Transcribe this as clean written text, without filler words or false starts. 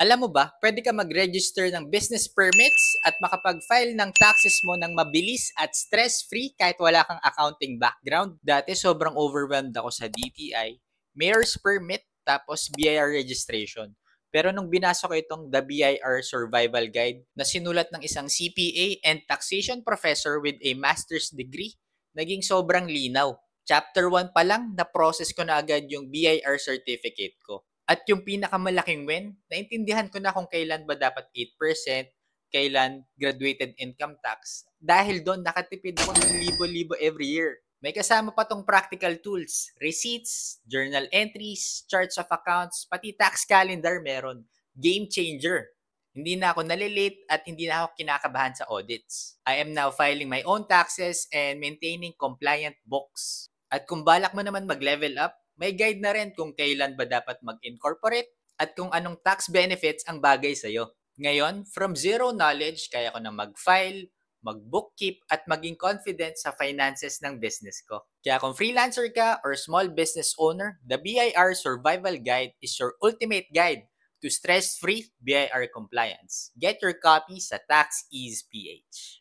Alam mo ba, pwede ka mag-register ng business permits at makapag-file ng taxes mo ng mabilis at stress-free kahit wala kang accounting background. Dati sobrang overwhelmed ako sa DTI, Mayor's Permit, tapos BIR registration. Pero nung binasa ko itong The BIR Survival Guide na sinulat ng isang CPA and taxation professor with a master's degree, naging sobrang linaw. Chapter 1 pa lang, na-process ko na agad yung BIR certificate ko. At yung pinakamalaking win, naintindihan ko na kung kailan ba dapat 8%, kailan graduated income tax. Dahil doon, nakatipid ako ng libo-libo every year. May kasama pa tong practical tools, receipts, journal entries, charts of accounts, pati tax calendar meron. Game changer. Hindi na ako nalilate at hindi na ako kinakabahan sa audits. I am now filing my own taxes and maintaining compliant books. At kung balak mo naman mag-level up, may guide na rin kung kailan ba dapat mag-incorporate at kung anong tax benefits ang bagay sa'yo. Ngayon, from zero knowledge, kaya ko na mag-file, mag-bookkeep at maging confident sa finances ng business ko. Kaya kung freelancer ka or small business owner, the BIR Survival Guide is your ultimate guide to stress-free BIR compliance. Get your copy sa Tax Ease PH.